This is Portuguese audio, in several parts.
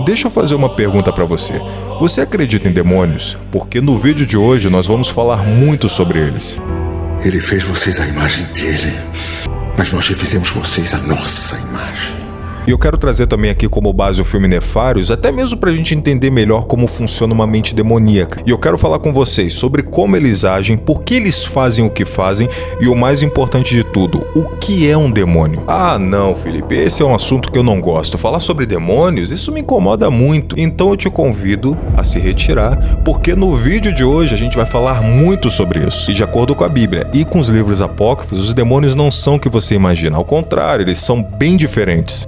deixa eu fazer uma pergunta para você. Você acredita em demônios? Porque no vídeo de hoje nós vamos falar muito sobre eles. Ele fez vocês à imagem dele, mas nós refizemos vocês à nossa imagem. E eu quero trazer também aqui como base o filme Nefários, até mesmo pra gente entender melhor como funciona uma mente demoníaca. E eu quero falar com vocês sobre como eles agem, por que eles fazem o que fazem e o mais importante de tudo, o que é um demônio. Ah não, Felipe, esse é um assunto que eu não gosto. Falar sobre demônios, isso me incomoda muito. Então eu te convido a se retirar, porque no vídeo de hoje a gente vai falar muito sobre isso. E de acordo com a Bíblia e com os livros apócrifos, os demônios não são o que você imagina. Ao contrário, eles são bem diferentes.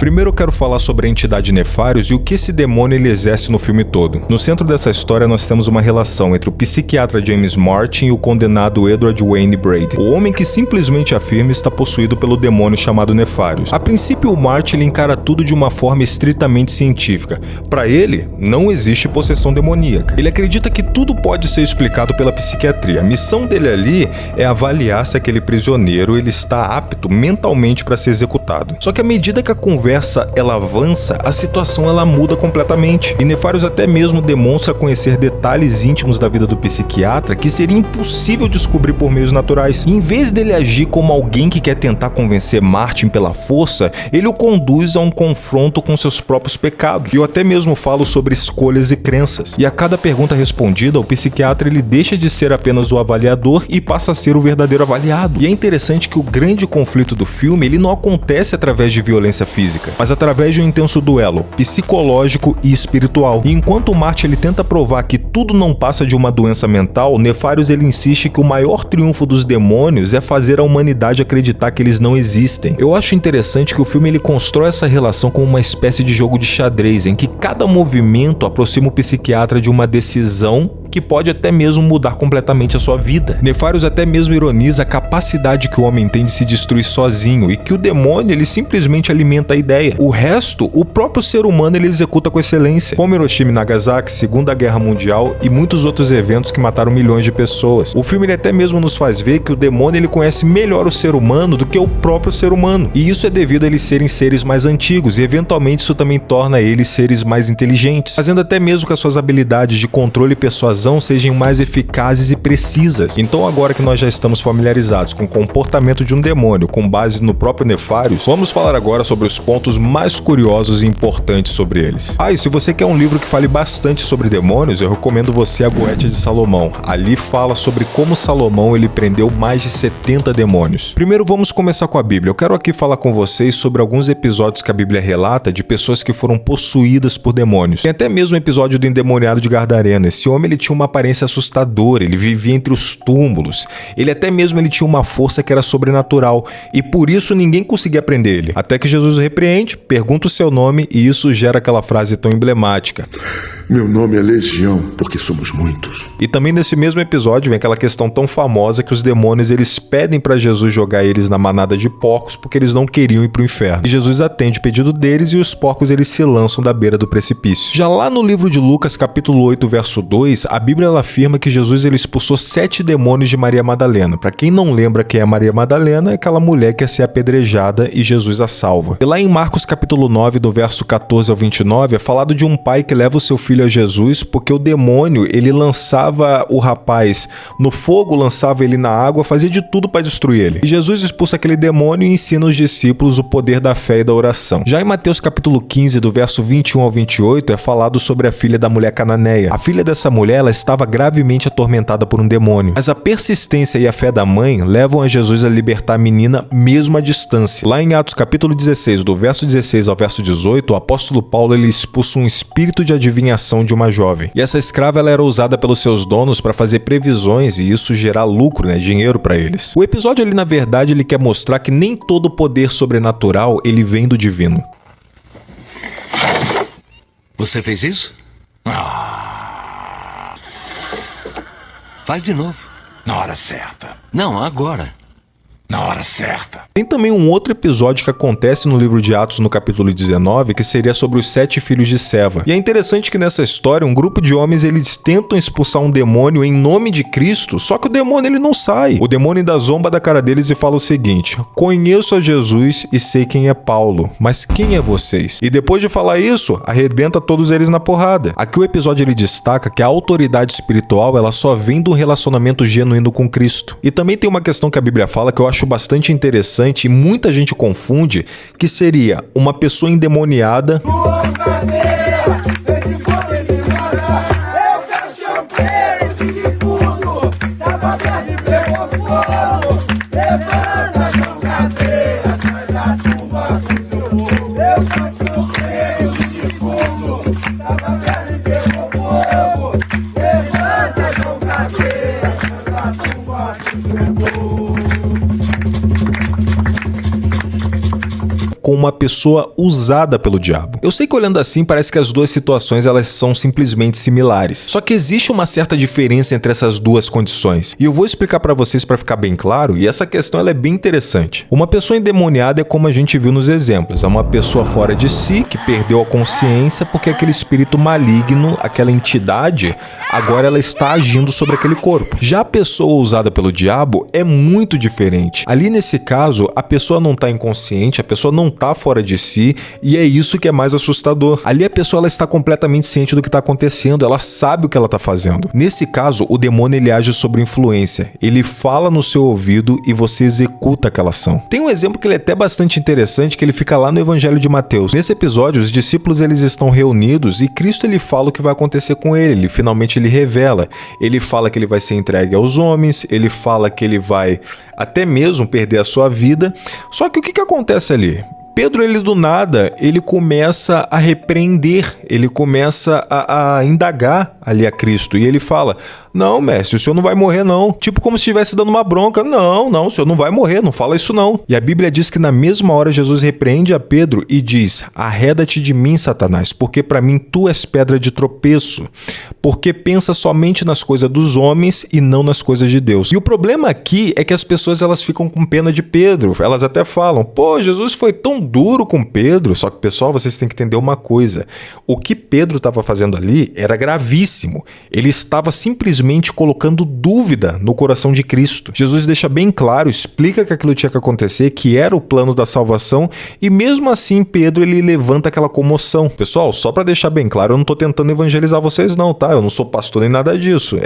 Primeiro eu quero falar sobre a entidade Nefários e o que esse demônio ele exerce no filme todo. No centro dessa história nós temos uma relação entre o psiquiatra James Martin e o condenado Edward Wayne Brady, o homem que simplesmente afirma estar possuído pelo demônio chamado Nefários. A princípio o Martin ele encara tudo de uma forma estritamente científica. Para ele, não existe possessão demoníaca. Ele acredita que tudo pode ser explicado pela psiquiatria. A missão dele ali é avaliar se aquele prisioneiro ele está apto mentalmente para ser executado. Só que à medida que a conversa ela avança, a situação ela muda completamente. E Nefários até mesmo demonstra conhecer detalhes íntimos da vida do psiquiatra que seria impossível descobrir por meios naturais. E em vez dele agir como alguém que quer tentar convencer Martin pela força, ele o conduz a um confronto com seus próprios pecados. E eu até mesmo falo sobre escolhas e crenças. E a cada pergunta respondida, o psiquiatra ele deixa de ser apenas o avaliador e passa a ser o verdadeiro avaliado. E é interessante que o grande conflito do filme ele não acontece através de violência física, mas através de um intenso duelo psicológico e espiritual. E enquanto o Martin ele tenta provar que tudo não passa de uma doença mental, Nefários ele insiste que o maior triunfo dos demônios é fazer a humanidade acreditar que eles não existem. Eu acho interessante que o filme ele constrói essa relação como uma espécie de jogo de xadrez, em que cada movimento aproxima o psiquiatra de uma decisão que pode até mesmo mudar completamente a sua vida. Nefários até mesmo ironiza a capacidade que o homem tem de se destruir sozinho e que o demônio ele simplesmente alimenta a ideia. O resto, o próprio ser humano ele executa com excelência, como Hiroshima e Nagasaki, Segunda Guerra Mundial e muitos outros eventos que mataram milhões de pessoas. O filme ele até mesmo nos faz ver que o demônio ele conhece melhor o ser humano do que o próprio ser humano. E isso é devido a eles serem seres mais antigos e eventualmente isso também torna eles seres mais inteligentes, fazendo até mesmo que as suas habilidades de controle e persuasão sejam mais eficazes e precisas. Então agora que nós já estamos familiarizados com o comportamento de um demônio com base no próprio Nefários, vamos falar agora sobre os pontos mais curiosos e importantes sobre eles. E se você quer um livro que fale bastante sobre demônios, eu recomendo você a Goétia de Salomão. Ali fala sobre como Salomão ele prendeu mais de 70 demônios. Primeiro vamos começar com a Bíblia. Eu quero aqui falar com vocês sobre alguns episódios que a Bíblia relata de pessoas que foram possuídas por demônios. Tem até mesmo o episódio do endemoniado de Gadareno. Esse homem ele tinha uma aparência assustadora, ele vivia entre os túmulos, ele até mesmo ele tinha uma força que era sobrenatural e por isso ninguém conseguia prender ele. Até que Jesus o repreende, pergunta o seu nome e isso gera aquela frase tão emblemática: meu nome é Legião, porque somos muitos. E também nesse mesmo episódio vem aquela questão tão famosa que os demônios eles pedem para Jesus jogar eles na manada de porcos porque eles não queriam ir pro inferno. E Jesus atende o pedido deles e os porcos eles se lançam da beira do precipício. Já lá no livro de Lucas, capítulo 8, verso 2, a Bíblia ela afirma que Jesus ele expulsou 7 demônios de Maria Madalena. Para quem não lembra quem é Maria Madalena, é aquela mulher que ia ser apedrejada e Jesus a salva. E lá em Marcos capítulo 9, do verso 14 ao 29, é falado de um pai que leva o seu filho a Jesus porque o demônio ele lançava o rapaz no fogo, lançava ele na água, fazia de tudo para destruir ele. E Jesus expulsa aquele demônio e ensina os discípulos o poder da fé e da oração. Já em Mateus capítulo 15, do verso 21 ao 28, é falado sobre a filha da mulher cananeia. A filha dessa mulher ela estava gravemente atormentada por um demônio, mas a persistência e a fé da mãe levam a Jesus a libertar a menina mesmo à distância. Lá em Atos capítulo 16, do verso 16 ao verso 18, o apóstolo Paulo ele expulsa um espírito de adivinhação de uma jovem. E essa escrava ela era usada pelos seus donos para fazer previsões e isso gerar lucro, dinheiro para eles. O episódio ali na verdade ele quer mostrar que nem todo poder sobrenatural ele vem do divino. Você fez isso? Faz de novo. Na hora certa. Não, agora. Na hora certa. Tem também um outro episódio que acontece no livro de Atos, no capítulo 19, que seria sobre os 7 filhos de Seva. E é interessante que nessa história, um grupo de homens, eles tentam expulsar um demônio em nome de Cristo, só que o demônio ele não sai. O demônio ainda zomba da cara deles e fala o seguinte: conheço a Jesus e sei quem é Paulo, mas quem é vocês? E depois de falar isso, arrebenta todos eles na porrada. Aqui o episódio ele destaca que a autoridade espiritual, ela só vem do relacionamento genuíno com Cristo. E também tem uma questão que a Bíblia fala que eu acho bastante interessante e muita gente confunde, que seria uma pessoa endemoniada com uma pessoa usada pelo diabo. Eu sei que olhando assim parece que as duas situações elas são simplesmente similares. Só que existe uma certa diferença entre essas duas condições. E eu vou explicar para vocês para ficar bem claro, e essa questão ela é bem interessante. Uma pessoa endemoniada é como a gente viu nos exemplos, é uma pessoa fora de si que perdeu a consciência porque aquele espírito maligno, aquela entidade, agora ela está agindo sobre aquele corpo. Já a pessoa usada pelo diabo é muito diferente. Ali nesse caso, a pessoa não está inconsciente, a pessoa não está fora de si, e é isso que é mais assustador. Ali a pessoa ela está completamente ciente do que está acontecendo, ela sabe o que ela está fazendo. Nesse caso, o demônio ele age sobre influência, ele fala no seu ouvido e você executa aquela ação. Tem um exemplo que ele é até bastante interessante, que ele fica lá no Evangelho de Mateus. Nesse episódio, os discípulos eles estão reunidos e Cristo ele fala o que vai acontecer com ele finalmente ele revela. Ele fala que ele vai ser entregue aos homens, ele fala que ele vai até mesmo perder a sua vida. Só que o que acontece ali? Pedro, ele do nada, ele começa a repreender, ele começa a indagar ali a Cristo. E ele fala: não, mestre, o senhor não vai morrer não. Tipo como se estivesse dando uma bronca. Não, o senhor não vai morrer, não fala isso não. E a Bíblia diz que na mesma hora Jesus repreende a Pedro e diz: arreda-te de mim, Satanás, porque para mim tu és pedra de tropeço, porque pensa somente nas coisas dos homens e não nas coisas de Deus. E o problema aqui é que as pessoas elas ficam com pena de Pedro. Elas até falam: pô, Jesus foi tão duro com Pedro. Só que, pessoal, vocês têm que entender uma coisa. O que Pedro estava fazendo ali era gravíssimo. Ele estava simplesmente colocando dúvida no coração de Cristo. Jesus deixa bem claro, explica que aquilo tinha que acontecer, que era o plano da salvação, e mesmo assim Pedro ele levanta aquela comoção. Pessoal, só para deixar bem claro, eu não tô tentando evangelizar vocês não, tá? Eu não sou pastor nem nada disso.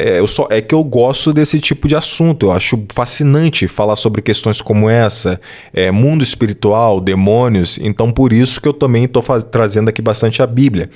É que eu gosto desse tipo de assunto. Eu acho fascinante falar sobre questões como essa, mundo espiritual, demônios. Então por isso que eu também tô trazendo aqui bastante a Bíblia.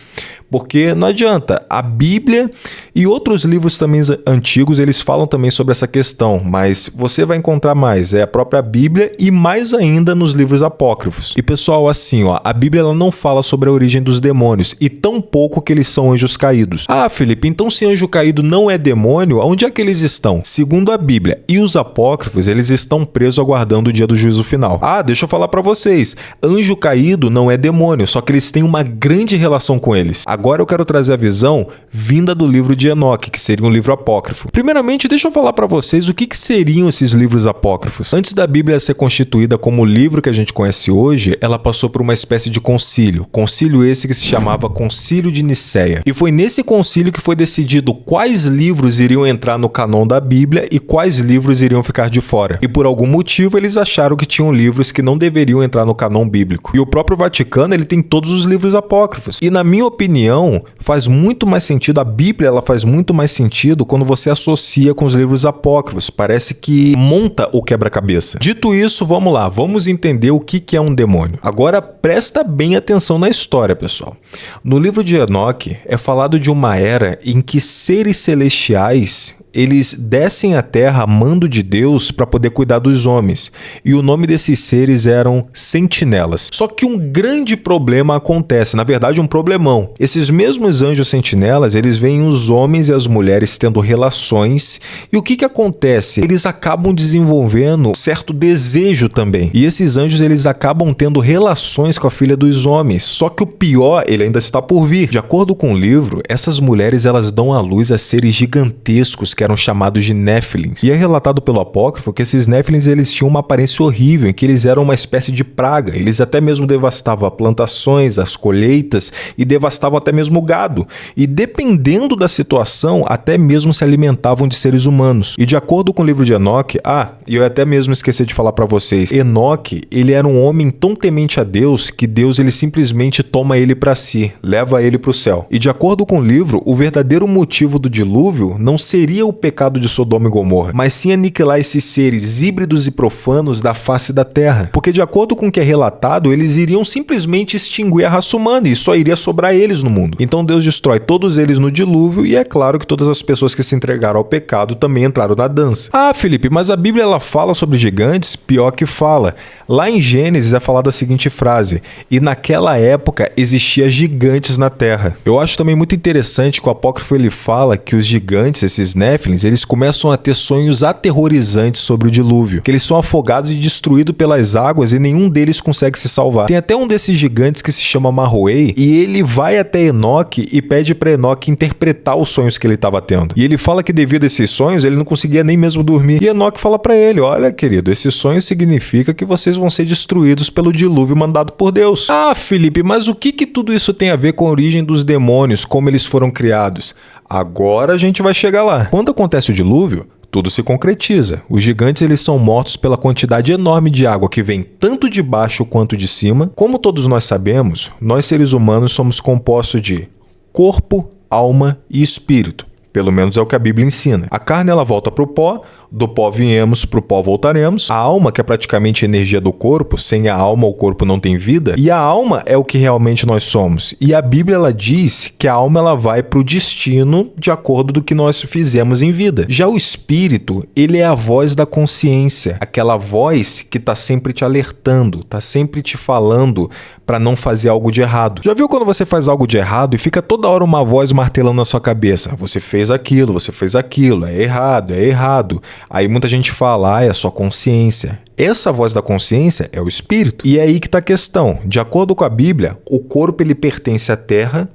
Porque não adianta, a Bíblia e outros livros também antigos, eles falam também sobre essa questão, mas você vai encontrar mais, a própria Bíblia e mais ainda nos livros apócrifos. E pessoal, assim, a Bíblia ela não fala sobre a origem dos demônios e tão pouco que eles são anjos caídos. Ah, Felipe, então se anjo caído não é demônio, onde é que eles estão? Segundo a Bíblia e os apócrifos, eles estão presos aguardando o dia do juízo final. Ah, deixa eu falar pra vocês, anjo caído não é demônio, só que eles têm uma grande relação com eles. Agora eu quero trazer a visão vinda do livro de Enoque, que seria um livro apócrifo. Primeiramente, deixa eu falar para vocês o que seriam esses livros apócrifos. Antes da Bíblia ser constituída como o livro que a gente conhece hoje, ela passou por uma espécie de concílio. Concílio esse que se chamava Concílio de Nicéia. E foi nesse concílio que foi decidido quais livros iriam entrar no canon da Bíblia e quais livros iriam ficar de fora. E por algum motivo eles acharam que tinham livros que não deveriam entrar no canon bíblico. E o próprio Vaticano, ele tem todos os livros apócrifos. E na minha opinião, faz muito mais sentido, a Bíblia ela faz muito mais sentido quando você associa com os livros apócrifos. Parece que monta o quebra-cabeça. Dito isso, vamos lá, vamos entender o que é um demônio. Agora presta bem atenção na história, pessoal. No livro de Enoque é falado de uma era em que seres celestiais eles descem à terra a mando de Deus para poder cuidar dos homens. E o nome desses seres eram sentinelas. sentinelas. Só que um grande problema acontece, na verdade um problemão. Esses mesmos anjos sentinelas, eles veem os homens e as mulheres tendo relações, e o que acontece? Eles acabam desenvolvendo um certo desejo também. E esses anjos, eles acabam tendo relações com a filha dos homens. Só que o pior, ele ainda está por vir. De acordo com o livro, essas mulheres, elas dão à luz a seres gigantescos que eram chamados de Néfilins. E é relatado pelo apócrifo que esses Néfilins, eles tinham uma aparência horrível, em que eles eram uma espécie de praga. Eles até mesmo devastavam plantações, as colheitas, e devastavam até mesmo o gado. E dependendo da situação, até mesmo se alimentavam de seres humanos. E de acordo com o livro de Enoque, e eu até mesmo esqueci de falar para vocês, Enoque, ele era um homem tão temente a Deus que Deus, ele simplesmente toma ele para si, leva ele para o céu. E de acordo com o livro, o verdadeiro motivo do dilúvio não seria o pecado de Sodoma e Gomorra, mas sim aniquilar esses seres híbridos e profanos da face da terra. Porque de acordo com o que é relatado, eles iriam simplesmente extinguir a raça humana e só iria sobrar eles no mundo. Então Deus destrói todos eles no dilúvio e é claro que todas as pessoas que se entregaram ao pecado também entraram na dança. Felipe, mas a Bíblia ela fala sobre gigantes? Pior que fala. Lá em Gênesis é falada a seguinte frase: e naquela época existia gigantes na terra. Eu acho também muito interessante que o apócrifo ele fala que os gigantes, esses Néfilins, eles começam a ter sonhos aterrorizantes sobre o dilúvio, que eles são afogados e destruídos pelas águas e nenhum deles consegue se salvar. Tem até um desses gigantes que se chama Mahuei e ele vai até Enoque e pede para Enoque interpretar os sonhos que ele estava tendo. E ele fala que devido a esses sonhos ele não conseguia nem mesmo dormir. E Enoque fala para ele: olha, querido, esse sonho significa que vocês vão ser destruídos pelo dilúvio mandado por Deus. Felipe, mas o que tudo isso tem a ver com a origem dos demônios, como eles foram criados? Agora a gente vai chegar lá. Quando acontece o dilúvio, tudo se concretiza. Os gigantes eles são mortos pela quantidade enorme de água que vem tanto de baixo quanto de cima. Como todos nós sabemos, nós seres humanos somos compostos de corpo, alma e espírito. Pelo menos é o que a Bíblia ensina. A carne ela volta para o pó, do pó viemos, para o pó voltaremos. A alma, que é praticamente a energia do corpo, sem a alma o corpo não tem vida. E a alma é o que realmente nós somos. E a Bíblia ela diz que a alma ela vai para o destino de acordo do que nós fizemos em vida. Já o espírito, ele é a voz da consciência. Aquela voz que está sempre te alertando, está sempre te falando para não fazer algo de errado. Já viu quando você faz algo de errado e fica toda hora uma voz martelando na sua cabeça? Você fez aquilo, é errado, é errado. Aí muita gente fala, é a sua consciência. Essa voz da consciência é o espírito. E é aí que está a questão. De acordo com a Bíblia, o corpo ele pertence à terra,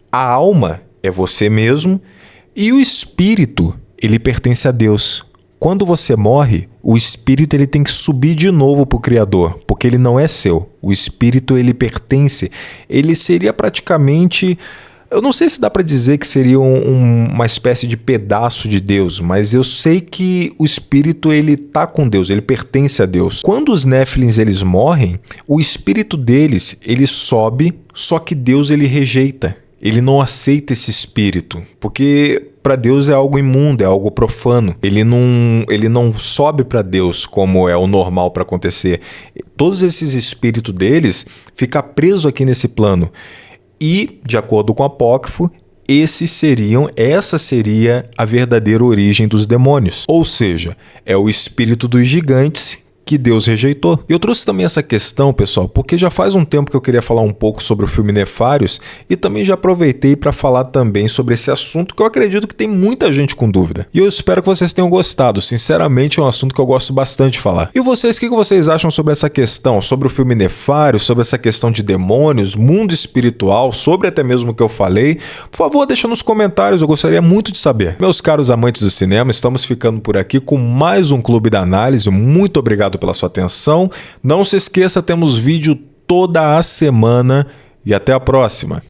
a alma é você mesmo e o espírito ele pertence a Deus. Quando você morre, o espírito ele tem que subir de novo para o Criador, porque ele não é seu. O espírito ele pertence, ele seria praticamente... Eu não sei se dá para dizer que seria uma espécie de pedaço de Deus, mas eu sei que o espírito ele tá com Deus, ele pertence a Deus. Quando os Néfilins eles morrem, o espírito deles ele sobe, só que Deus ele rejeita. Ele não aceita esse espírito, porque para Deus é algo imundo, é algo profano. Ele não sobe para Deus como é o normal para acontecer. Todos esses espíritos deles ficam presos aqui nesse plano. E, de acordo com o apócrifo, essa seria a verdadeira origem dos demônios. Ou seja, é o espírito dos gigantes que Deus rejeitou. Eu trouxe também essa questão, pessoal, porque já faz um tempo que eu queria falar um pouco sobre o filme Nefários e também já aproveitei para falar também sobre esse assunto que eu acredito que tem muita gente com dúvida. E eu espero que vocês tenham gostado. Sinceramente, é um assunto que eu gosto bastante de falar. E vocês, o que vocês acham sobre essa questão? Sobre o filme Nefários, sobre essa questão de demônios, mundo espiritual, sobre até mesmo o que eu falei? Por favor, deixa nos comentários, eu gostaria muito de saber. Meus caros amantes do cinema, estamos ficando por aqui com mais um Clube da Análise. Muito obrigado pela sua atenção. Não se esqueça, temos vídeo toda a semana e até a próxima.